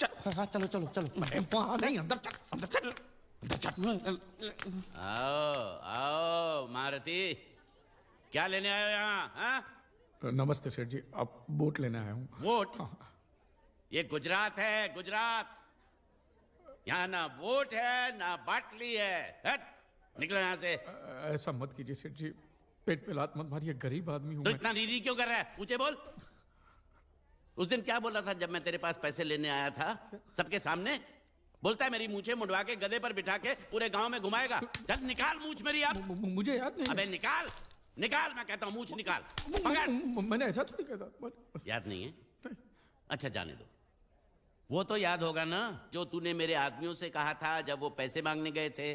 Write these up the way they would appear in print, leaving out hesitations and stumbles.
चल। हाँ चलो चलो चलो। वहां नहीं, अंदर चल, अंदर चल, अंदर चल। आओ आओ मारुति, क्या लेने आए हो यहाँ? हाँ? नमस्ते सेठ जी, आप वोट लेने आया हूँ। वोट? ये गुजरात है, गुजरात। यहाँ ना वोट है ना बाटली है। हट, निकलो यहाँ से। ऐसा मत कीजिए सेठ जी, पेट पे लात मत मारिए, गरीब आदमी हूँ तो मैं। इतना रीरी क्यों कर रहा है? पूछे बोल। उस दिन क्या बोला था जब मैं तेरे पास पैसे लेने आया था सबके सामने? बोलता है मेरी मूछें मुंडवा के गधे पर बिठा के पूरे गांव में घुमाएगा। चल निकाल मूछ मेरी अब। मुझे याद नहीं। अबे निकाल, निकाल, मैं कहता हूँ मूछ निकाल। पकड़। मैंने ऐसा थोड़ी कहता। याद नहीं है? अच्छा जाने दो। वो तो याद होगा ना जो तूने मेरे आदमियों से कहा था जब वो पैसे मांगने गए थे।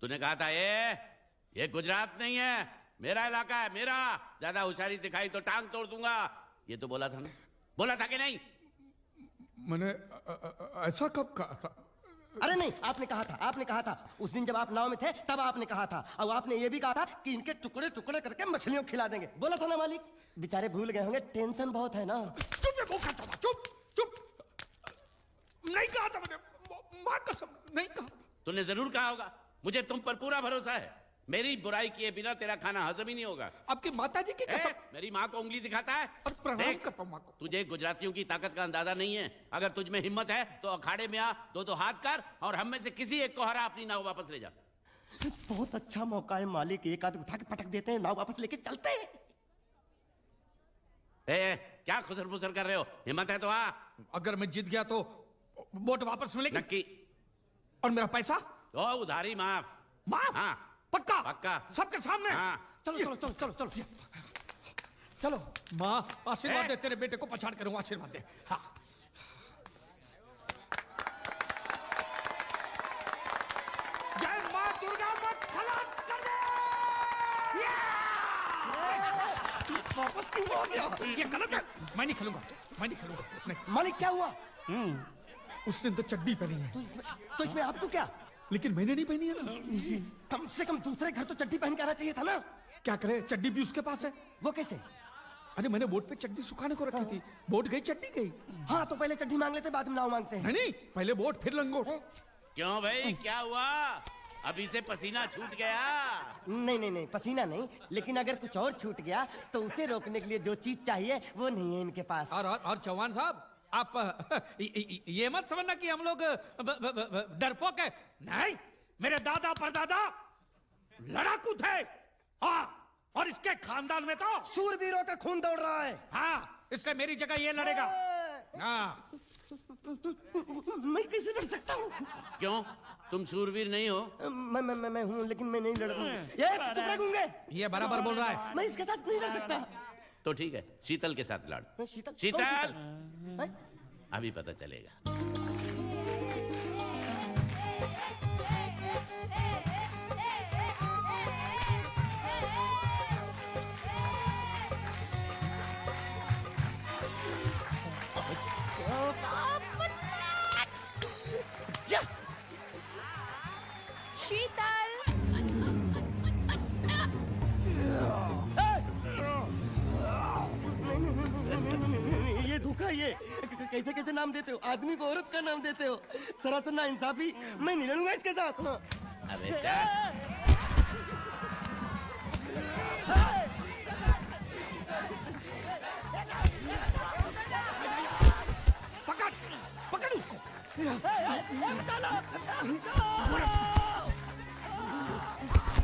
तूने कहा था ये गुजरात नहीं है, मेरा इलाका है, मेरा। ज्यादा होशियारी दिखाई तो टांग तोड़ दूंगा। ये तो बोला था ना? बोला था कि नहीं? मैंने ऐसा कब कहा था? अरे नहीं, आपने कहा था, आपने कहा था। उस दिन जब आप नाव में थे तब आपने कहा था। और आपने ये भी कहा था कि इनके टुकड़े टुकड़े करके मछलियों खिला देंगे। बोला था ना मालिक? बेचारे भूल गए होंगे, टेंशन बहुत है ना। चुप चुप चुप। नहीं कहा था मैंने, मां कसम नहीं कहा। तूने जरूर कहा होगा। मुझे तुम पर पूरा भरोसा है। मेरी बुराई किए बिना तेरा खाना हजम ही नहीं होगा। आपकी माता जी की कसम। मेरी माँ को उंगली दिखाता है और प्रणाम करता हूँ माँ को। तुझे गुजरातियों की ताकत का अंदाजा नहीं है। अगर तुझ में हिम्मत है तो अखाड़े में आ, दो हाथ कर और हम में से किसी एक को हरा, अपनी नाव वापस ले जा। बहुत अच्छा मौका है मालिक, एक आध उठा के पटक देते हैं, नाव वापस लेके चलते हैं। क्या खुसर फुसर कर रहे हो? हिम्मत है तो आ। अगर मैं जीत गया तो वोट वापस मिलेगी? नक्की। और मेरा पैसा? तो उधारी माफ। माफ? हाँ पक्का? पक्का। सबके सामने? हाँ। चलो चलो चलो चलो चलो चलो। माँ आशीर्वाद दे, तेरे बेटे को पछाड़ करूंगा, आशीर्वाद दे। हाँ। जय माँ दुर्गा, मत खलास कर दे। वापस क्यों आ गया? ये गलत है, मैं नहीं खेलूंगा, मैं नहीं खेलूंगा। नहीं। मालिक क्या हुआ? उसने तो चड्डी पहनी है। तो इसमें आपको क्या? लेकिन मैंने नहीं पहनी है ना। कम से कम दूसरे घर तो चड्डी पहन के आना चाहिए था ना। क्या करे, चड्डी भी उसके पास है। वो कैसे? अरे मैंने बोट पे चड्डी सुखाने को रखी थी, बोट गई चड्डी गई। हाँ तो पहले चड्डी मांग लेते, बाद में नाव मांगते हैं। नहीं, पहले बोट फिर लंगोट। क्यों भाई, क्या हुआ? अभी से पसीना छूट गया? नहीं नहीं नहीं, पसीना नहीं, लेकिन अगर कुछ और छूट गया तो उसे रोकने के लिए जो चीज चाहिए वो नहीं है इनके पास। और चौहान साहब, आप ये मत समझना कि हम लोग डरपोक है। नहीं, मेरे दादा परदादा लड़ाकू थे। हाँ, और इसके खानदान में तो शूरवीरों का खून दौड़ रहा है। हाँ, इसलिए मेरी जगह ये लड़ेगा। हाँ। मैं कैसे लड़ सकता हूँ? क्यों, तुम शूरवीर नहीं हो? मैं हूँ, लेकिन मैं नहीं लड़ पाऊंगा। ये चुप रह गूंगे। ये बराबर बोल रहा है। मैं इसके साथ नहीं लड़ सकता। तो ठीक है, शीतल के साथ लड़। शीतल? शीतल, अभी पता चलेगा। शीतल, ये धोखा, ये कैसे कैसे नाम देते हो? आदमी को औरत का नाम देते हो, सरासर ना इंसाफी। मैं नहीं लड़ूंगा इसके साथ। अबे चल। पकड़, पकड़ उसको।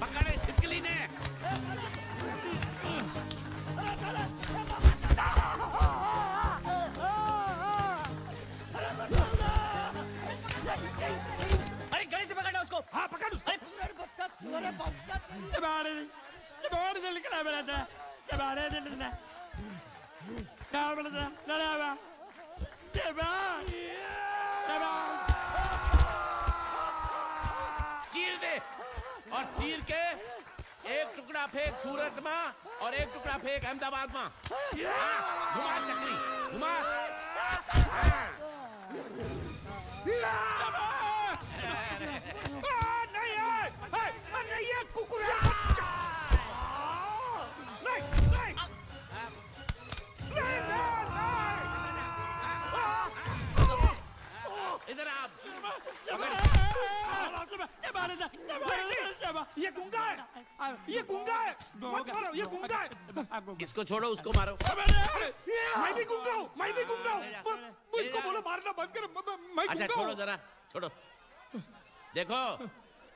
पकड़े छिपकली ने। अरे गले से पकड़ना उसको। हाँ पकड़ उसको। चीर दे, और चीर के एक टुकड़ा फेंक सूरत में और एक टुकड़ा फेंक अहमदाबाद में। घुमा चक्री, घुमा। नहीं है कुकुर। ये गुंगा है, ये गुंगा है, मत मारो, ये गुंगा है। इसको छोड़ो, उसको मारो। मैं भी गुंगा हूँ, मैं भी गुंगा हूँ। इसको बोलो मारना बंद कर, मैं अच्छा गुंगा छोड़ो हूँ। जरा, छोड़ो। देखो,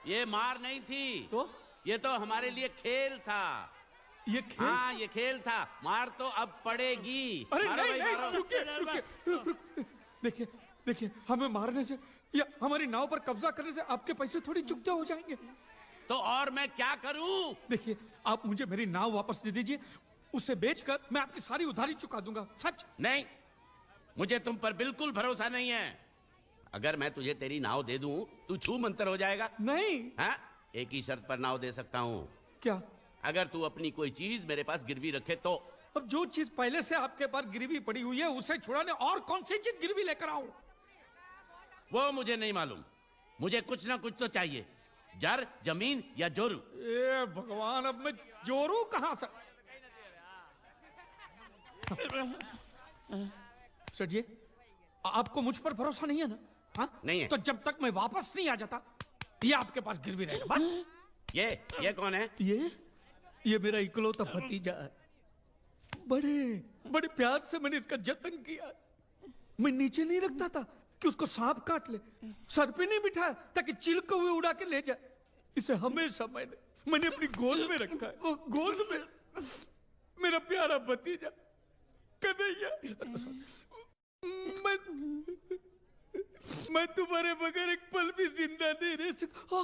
ये मार नहीं थी, तो? ये तो हमारे लिए खेल था। ये खेल? हाँ, ये खेल था। मार तो अब पड़ेगी। अरे मारो नहीं भाई, नहीं, मारो। रुकिए रुकिए, देखिए देखिए, हमें मारने से या हमारी नाव पर कब्जा करने से आपके पैसे थोड़ी चुकते हो जाएंगे। तो और मैं क्या करूं? देखिए, आप मुझे मेरी नाव वापस दे दीजिए, उसे बेचकर मैं आपकी सारी उधारी चुका दूंगा, सच। नहीं, मुझे तुम पर बिल्कुल भरोसा नहीं है। अगर मैं तुझे तेरी नाव दे दूं, तू छू मंतर हो जाएगा। नहीं। हाँ? एक ही शर्त पर नाव दे सकता हूँ। क्या? अगर तू अपनी कोई चीज मेरे पास गिरवी रखे तो। अब जो चीज पहले से आपके पास गिरवी पड़ी हुई है उसे छुड़ाने और कौन सी चीज गिरवी लेकर आऊं? वो मुझे नहीं मालूम। मुझे कुछ ना कुछ तो चाहिए। जर, जमीन या जोरू। ए भगवान, अब मैं जोरू कहां से? सर जी, आपको मुझ पर भरोसा नहीं है ना? हाँ? नहीं है। तो जब तक मैं वापस नहीं आ जाता, ये आपके पास गिरवी रहेगा बस। ये कौन है? ये मेरा इकलौता भतीजा है। बड़े बड़े प्यार से मैंने इसका जतन किया। मैं नीचे नहीं रखता था कि उसको सांप काट ले, सर पे नहीं बिठाया ताकि चील को हुए उड़ा के ले जाए। इसे हमेशा मैंने अपनी गोद में रखा है, गोद में। मेरा प्यारा भतीजा कन्हैया। मैं तुम्हारे बगैर एक पल भी जिंदा नहीं रह सकता।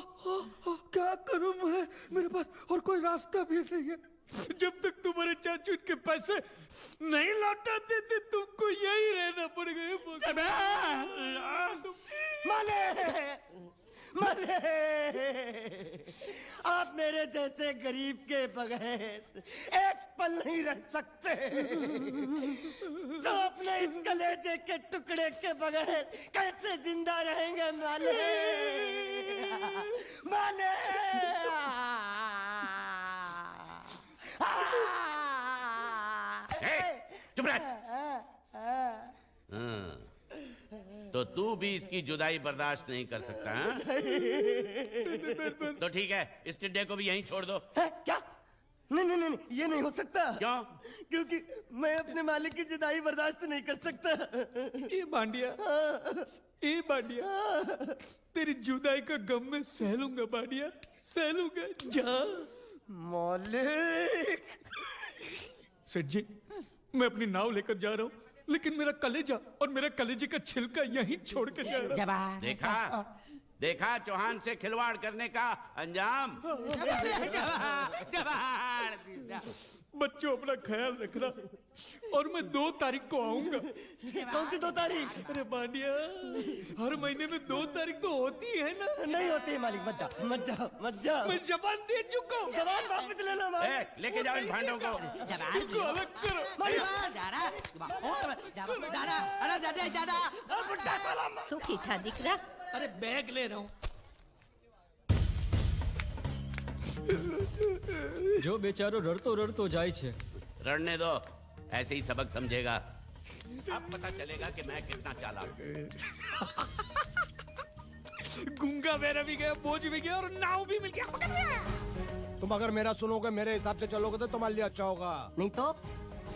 क्या करूं मैं? मेरे पास और कोई रास्ता भी नहीं है। जब तक तुम्हारे चाचू के पैसे नहीं लौटा देते, तुमको यही रहना पड़ेगा। माले, माले, आप मेरे जैसे गरीब के बगैर एक पल नहीं रह सकते। तो अपने इस कलेजे के टुकड़े के बगैर कैसे जिंदा रहेंगे माले? माले, चुप रह। तो तू भी इसकी जुदाई बर्दाश्त नहीं कर सकता, हाँ? तो ठीक है, इस टिड्डे को भी यहीं छोड़ दो। क्या? नहीं नहीं नहीं, ये नहीं हो सकता। क्यों? क्योंकि मैं अपने मालिक की जुदाई बर्दाश्त नहीं कर सकता। ए बांडिया, तेरी जुदाई का गम मैं सह लूंगा बांडिया, सह लूंगा। जा मालिक। सेठ जी, मैं अपनी नाव लेकर जा रहा हूँ, लेकिन मेरा कलेजा और मेरा कलेजे का छिलका यहीं छोड़ के जा रहा हूँ। देखा चौहान से खिलवाड़ करने का अंजाम। बच्चों, अपना ख्याल रखना, और मैं 2 तारीख को आऊंगा। कौन सी 2 तारीख? अरे बांडिया, हर महीने में 2 तारीख तो होती है ना? नहीं होती है मालिक, मत जाओ, मत जाओ, मत जाओ। मैं जबान दे चुका हूँ। जवान वापस ले लो मालिक। लेके जाओ इन भांडों को। इनको अलग करो। सुखी था दिकरा। अरे बैग ले रहा हूँ। जो बेचारो रड़तो रड़तो जाए छे। रड़ने दो, ऐसे ही सबक समझेगा। अब पता चलेगा कि मैं कितना चालाक हूँ। गुंगा मेरा भी गया, बोझ भी गया और नाव भी मिल गया। तुम अगर मेरा सुनोगे, मेरे हिसाब से चलोगे तो तुम्हारे लिए अच्छा होगा। नहीं तो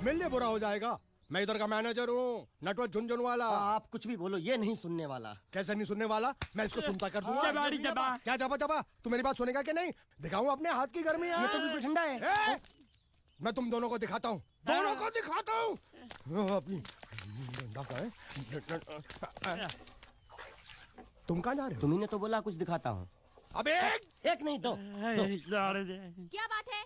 मेरे लिए बुरा हो जाएगा। मैं इधर का मैनेजर हूँ, नटवर झुनझुन वाला। आप कुछ भी बोलो, ये नहीं सुनने वाला। कैसे नहीं सुनने वाला? मैं इसको सुनता कर दूंगा। क्या जबा जबा? तू मेरी बात सुनेगा कि नहीं? दिखाऊं अपने हाथ की गर्मी? ये तो बिल्कुल ठंडा है। मैं तुम दोनों को दिखाता हूँ, दोनों को दिखाता हूँ। अपनी डंडा का है। तुम कहाँ जा रहे हो? तुम्ही ने तो बोला कुछ दिखाता हूँ। अबे एक नहीं, 2। क्या बात है?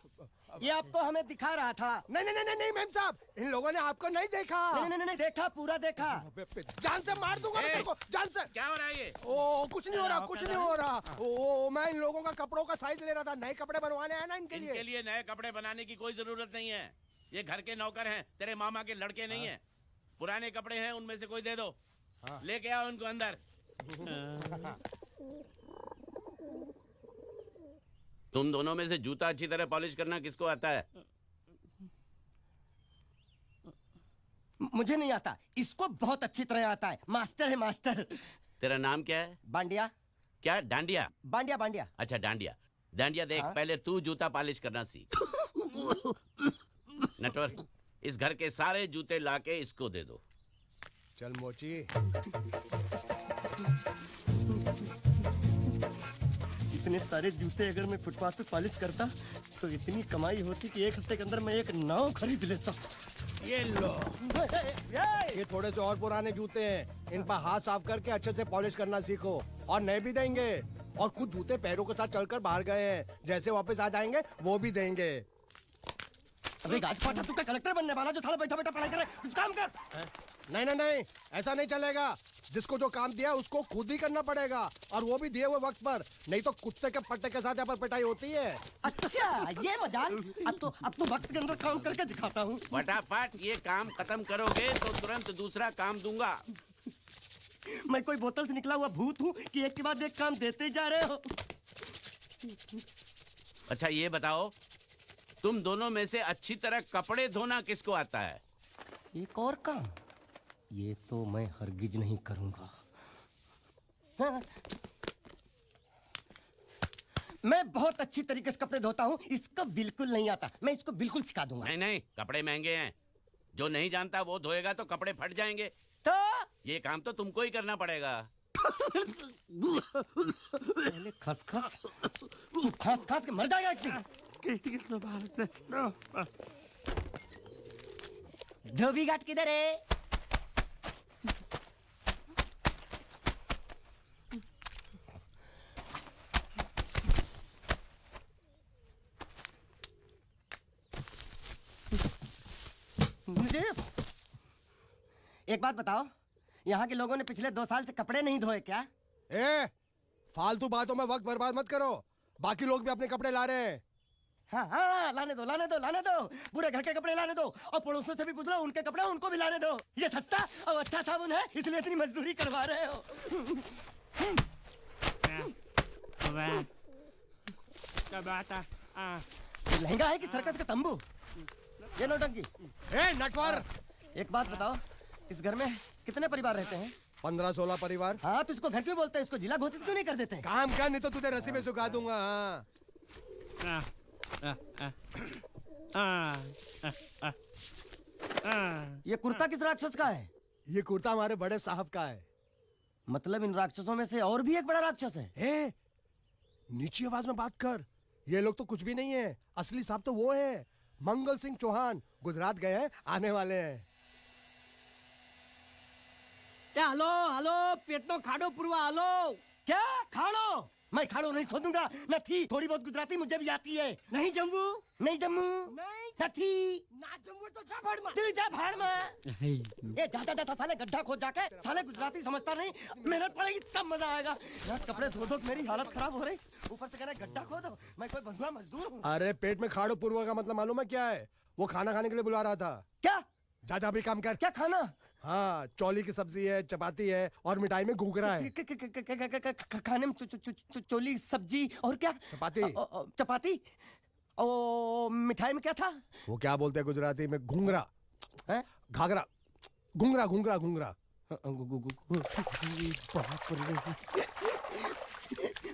ये आपको हमें दिखा रहा था। नहीं नहीं नहीं नहीं मैम साहब, इन लोगों ने आपको नहीं देखा। नहीं नहीं नहीं, देखा, पूरा देखा। जान से मार दूंगा मैं तेरे को, जान से। क्या हो रहा है ये? ओ कुछ नहीं हो रहा, कुछ नहीं हो रहा। ओ मैं इन लोगों का कपड़ों का साइज ले रहा था, नए कपड़े बनवाने आए ना इनके लिए। इनके लिए नए कपड़े बनाने की कोई जरूरत नहीं है। ये घर के नौकर हैं, तेरे मामा के लड़के नहीं हैं। पुराने कपड़े हैं, उनमें से कोई दे दो। लेके आओ उनको अंदर। तुम दोनों में से जूता अच्छी तरह पॉलिश करना किसको आता है? मुझे नहीं आता, इसको बहुत अच्छी तरह आता है। मास्टर है, मास्टर। तेरा नाम क्या है? बांडिया। क्या डांडिया? बांडिया बांडिया। अच्छा डांडिया। डांडिया देख, पहले तू जूता पॉलिश करना सीख। नटवर, इस घर के सारे जूते लाके इसको दे दो। चल मोची। इतने सारे जूते अगर मैं फुटपाथ पे पॉलिश करता तो इतनी कमाई होती कि एक हफ्ते के अंदर मैं एक नाव खरीद लेता। ये लो। ये थोड़े से और पुराने जूते हैं, इन पर हाथ साफ करके अच्छे से पॉलिश करना सीखो। और नए भी देंगे। और कुछ जूते पैरों के साथ चलकर बाहर गए हैं, जैसे वापस आ जाएंगे वो भी देंगे। अबे गाजपाटा, तू क्या कलेक्टर बनने वाला जो साला बैठा बैठा पढ़ाई करे? कुछ काम कर। नहीं नहीं नहीं, ऐसा नहीं चलेगा। जिसको जो काम दिया उसको खुद ही करना पड़ेगा, और वो भी दिए हुए वक्त पर। नहीं तो कुत्ते के पट्टे के साथ यहाँ पर पिटाई होती है। अच्छा ये मजाल। अब तो वक्त के अंदर काम करके दिखाता हूँ। फटाफट ये काम खत्म करोगे तो तुरंत दूसरा काम दूंगा। मैं कोई बोतल से निकला हुआ भूत हूँ कि एक के बाद एक काम देते जा रहे हो? अच्छा ये बताओ, तुम दोनों में से अच्छी तरह कपड़े धोना किसको आता है? एक और काम? ये तो मैं हरगिज नहीं करूंगा। हाँ। मैं बहुत अच्छी तरीके से कपड़े धोता हूँ, इसको बिल्कुल नहीं आता। मैं इसको बिल्कुल सिखा दूंगा। नहीं नहीं, कपड़े महंगे हैं। जो नहीं जानता वो धोएगा तो कपड़े फट जाएंगे। तो ये काम तो तुमको ही करना पड़ेगा। पहले खसखस, तू खस खस के मर जाएगा एक दिन। धोबी घाट किधर है? मुझे एक बात बताओ, यहाँ के लोगों ने पिछले 2 साल से कपड़े नहीं धोए क्या? ए, फालतू बातों में वक्त बर्बाद मत करो। बाकी लोग भी अपने कपड़े ला रहे हैं। हाँ हाँ, लाने दो लाने दो लाने दो। पूरे घर के कपड़े लाने दो, और पड़ोसियों से भी पूछ लो, उनके कपड़े उनको भी लाने दो। ये सस्ता और अच्छा साबुन है, इसलिए इतनी मजदूरी करवा रहे हो। लहंगा है कि सर्कस का तंबू? ये नौटंकी। ए नटवर, एक बात बताओ, इस घर में कितने परिवार रहते हैं? 15-16 परिवार। हाँ, तो इसको घर क्यों बोलते हैं? इसको जिला घोषित क्यों नहीं कर देते? काम कर, नहीं तो तुझे रस्सी में सुखा दूंगा। ये कुर्ता किस राक्षस का है? ये कुर्ता हमारे बड़े साहब का है। मतलब इन राक्षसों में से और भी एक बड़ा राक्षस है? ए, नीची आवाज में बात कर। ये लोग तो कुछ भी नहीं है, असली साहब तो वो है मंगल सिंह चौहान। गुजरात गए हैं, आने वाले हैं। हेलो हेलो, पेटनो खाड़ो पुरवा। हेलो, क्या खाड़ो? मैं खाड़ो नहीं खोदूंगा। नथी, थोड़ी बहुत गुजराती मुझे भी आती है। नहीं जम्मू, नहीं जम्मू, नथी ना जम्मू तो जा भाड़ में। तू जा भाड़ में। ये जा जा जा साले, गड्ढा खोद जाके। साले गुजराती समझता नहीं, मेहनत पड़ेगी तब मजा आएगा। यार कपड़े धो धो मेरी हालत खराब हो रही, ऊपर से कह रहे गड्ढा खोदो। मैं कोई बंधुआ मजदूर हूँ? अरे पेट में खाड़ो पूर्वा का मतलब मालूम है क्या है? वो खाना खाने के लिए बुला रहा था। क्या? जा जा भी काम कर। क्या खाना? हाँ, चौली की सब्जी है, चपाती है, और मिठाई में घूघरा है। खाने में चोली सब्जी और क्या? चपाती। चपाती। ओ मिठाई में क्या था? वो क्या बोलते हैं गुजराती में? घूंघरा। घाघरा। घूंघरा घूंघरा घूंघरा।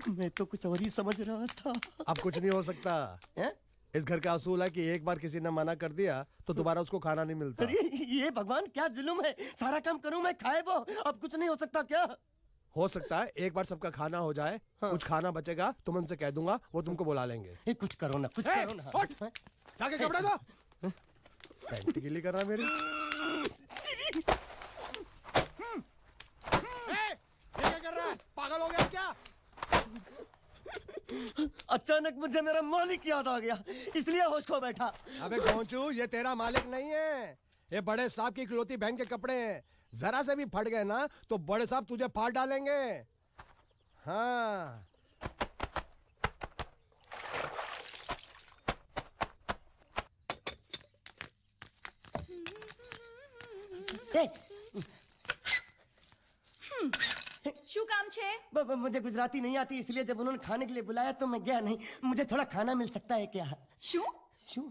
मैं तो कुछ और ही समझ रहा था। अब कुछ नहीं हो सकता। इस घर का असूल है कि एक बार किसी ने मना कर दिया तो दोबारा उसको खाना नहीं मिलता। अरे ये भगवान क्या जुल्म है। सारा काम करूं मैं, खाए वो। अब कुछ नहीं हो सकता क्या? हो सकता है एक बार सबका खाना हो जाए। हाँ। कुछ खाना बचेगा तो मैं उनसे कह दूंगा, वो तुमको बुला लेंगे। कुछ करो ना, कुछ करो ना। जाके कपड़े दो। पैंट गीली कर रहा मेरी। ये क्या कर रहा है? पागल हो गया क्या? अचानक मुझे मेरा मालिक याद आ गया, इसलिए होश खो बैठा। अबे घोंचू, ये तेरा मालिक नहीं है, ये बड़े साहब की इकलौती बहन के कपड़े हैं। जरा से भी फट गए ना तो बड़े साहब तुझे फाड़ डालेंगे। हाँ। શું કામ છે? मुझे गुजराती नहीं आती, इसलिए जब उन्होंने खाने के लिए बुलाया तो मैं गया नहीं। मुझे थोड़ा खाना मिल सकता है क्या? શું? शू?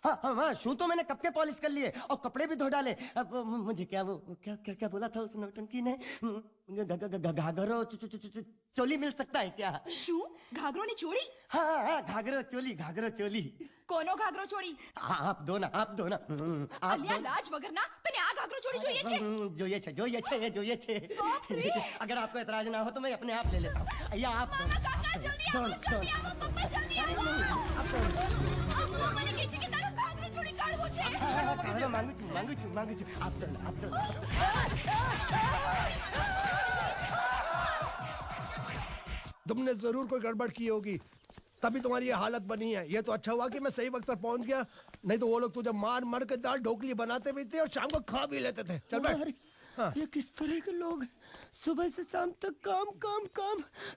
हाँ हाँ हाँ, शू तो मैंने कब के पॉलिश कर लिए और कपड़े भी धो डाले। अब मुझे क्या वो क्या क्या क्या बोला था उस नौटंकी ने? घाघरो चोली मिल सकता है क्या? શું ઘાઘરોની ચોળી? हाँ घाघरो चोली કોનો ઘાઘરો ચોળી? आप दो ना आप दो અલ્યા લાજ વગરના તને આ ઘાઘરો ચોળી જોઈએ છે? જોઈએ છે अगर आपको एतराज ना हो तो मैं अपने आप ले लेता हूँ या आप दो મામા કાકા જલ્દી આવો જલ્દી આવો પપ્પા જલ્દી આવો આ મને કહે છે કે તારો ઘાઘરો ચોળી કાઢવો છે. मांगू छू आप दो तुमने जरूर कोई गड़बड़ की होगी, तभी तुम्हारी ये हालत बनी है। ये तो अच्छा हुआ कि मैं सही वक्त पर पहुंच गया, नहीं तो वो लोग तुझे मार के दाल ढोकली बनाते भी थे और शाम को खा भी लेते थे। चल बैठ। हाँ। ये किस तरह के लोग हैं? सुबह से शाम तक काम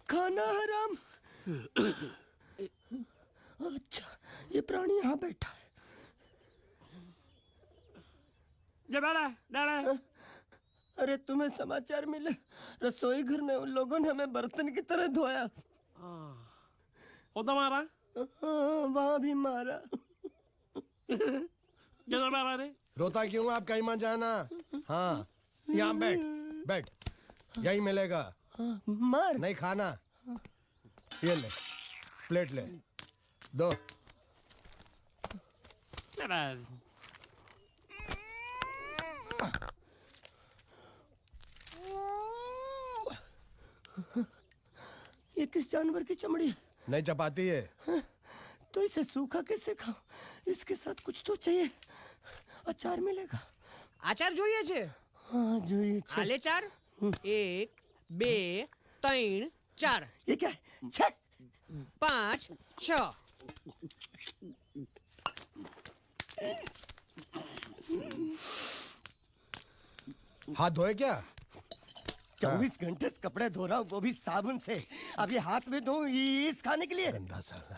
खाना हराम। अच्छा ये प्राणी यहाँ बैठा है। अरे तुम्हें समाचार मिले? रसोई घर में उन लोगों ने हमें बर्तन की तरह धोया। मारा वहाँ भी मारा। रोता क्यों? आप कहीं मत जाना। हाँ यहाँ बैठ यही मिलेगा। मार नहीं खाना, ये ले प्लेट ले दो। ये किस जानवर की चमड़ी है? नहीं चपाती है। तो इसे सूखा कैसे खाऊं? इसके साथ कुछ तो चाहिए। अचार मिलेगा? આચાર જોઈએ છે? हाँ જોઈએ छे। આલે ચાર 1 2 3 4 ये क्या है? 6 5 6 हाथ धोए क्या? 24 घंटे से कपड़े धो रहा हूँ, वो भी साबुन से। अब ये हाथ में धो इस खाने के लिए? गंदा साला।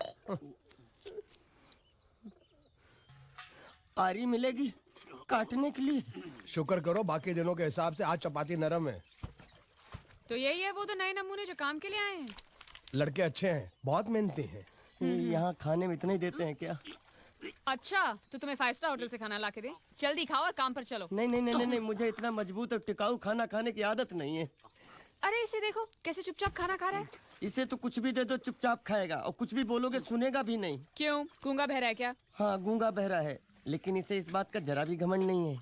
आरी मिलेगी काटने के लिए? शुक्र करो बाकी दिनों के हिसाब से आज चपाती नरम है। तो यही है वो तो नए नमूने जो काम के लिए आए हैं। लड़के अच्छे हैं, बहुत मेहनती हैं। यहाँ खाने में इतना ही देते हैं क्या? अच्छा तो तुम्हें 5 स्टार होटल से खाना ला के दे? जल्दी खाओ और काम पर चलो। नहीं, मुझे इतना मजबूत और टिकाऊ खाना खाने की आदत नहीं है। अरे इसे देखो कैसे चुपचाप खाना खा रहा है। इसे तो कुछ भी दे दो चुपचाप खाएगा, और कुछ भी बोलोगे सुनेगा भी नहीं। क्यों गूंगा बहरा है क्या? हाँ गूंगा बहरा है, लेकिन इसे इस बात का जरा भी घमंड नहीं है।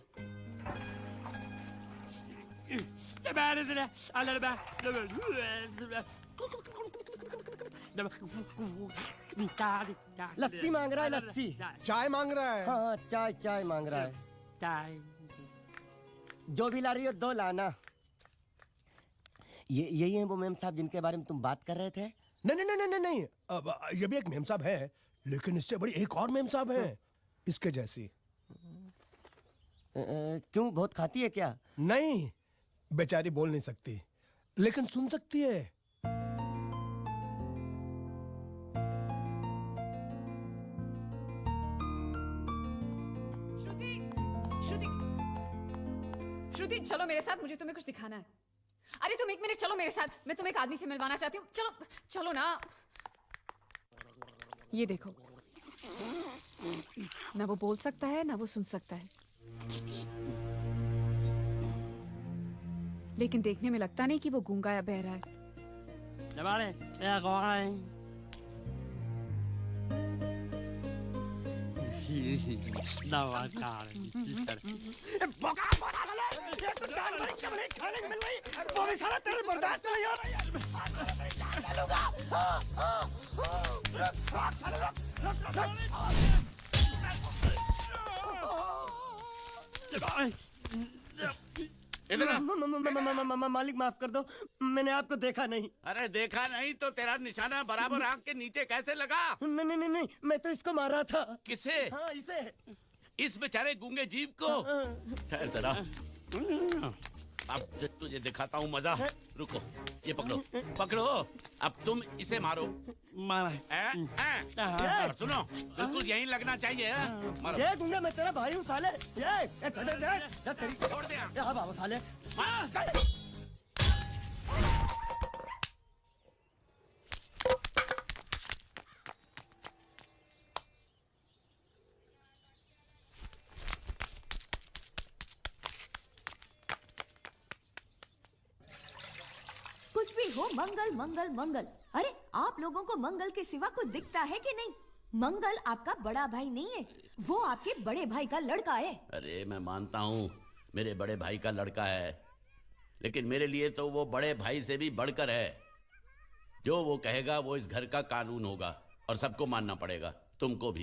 लस्सी मांग रहा है, लस्सी। चाय मांग रहा है। हाँ चाय मांग रहा है। जो भी ला रही हो 2 लाना। यही है वो मेम साहब जिनके बारे में तुम बात कर रहे थे? नहीं। अब ये भी एक मेम साहब है, लेकिन इससे बड़ी एक और मेम साहब है इसके जैसी। क्यों बहुत खाती है क्या? नहीं, बेचारी बोल नहीं सकती लेकिन सुन सकती है। श्रुति चलो मेरे साथ, मुझे तुम्हें कुछ दिखाना है। अरे तुम 1 मिनट चलो मेरे साथ, मैं तुम्हें एक आदमी से मिलवाना चाहती हूँ। चलो ना। ये देखो, ना वो बोल सकता है ना वो सुन सकता है, लेकिन देखने में लगता नहीं कि वो गूंगा या बहरा है। वो भी सारा तेरे बर्दाश्त नहीं हो रहा मालिक माफ कर दो, मैंने आपको देखा नहीं। अरे देखा नहीं तो तेरा निशाना बराबर आंख के नीचे कैसे लगा? नहीं, मैं तो इसको मारा था। किसे? हाँ इसे। इस बेचारे गूंगे जीव को? ठहर जरा, अब तुझे दिखाता हूँ मजा। रुको, ये पकड़ो। अब तुम इसे मारो। और सुनो, बिल्कुल यहीं लगना चाहिए। मारो। ये गूंगा मैं तेरा भाई हूँ साले। ये छोड़ दे। हाँ बाबू साले। हो मंगल मंगल मंगल। अरे आप लोगों को मंगल के सिवा कुछ दिखता है कि नहीं? मंगल आपका बड़ा भाई नहीं है, वो आपके बड़े भाई का लड़का है। अरे मैं मानता हूँ मेरे बड़े भाई का लड़का है, लेकिन मेरे लिए तो वो बड़े भाई से भी बढ़कर है। जो वो कहेगा वो इस घर का कानून होगा और सबको मानना पड़ेगा, तुमको भी।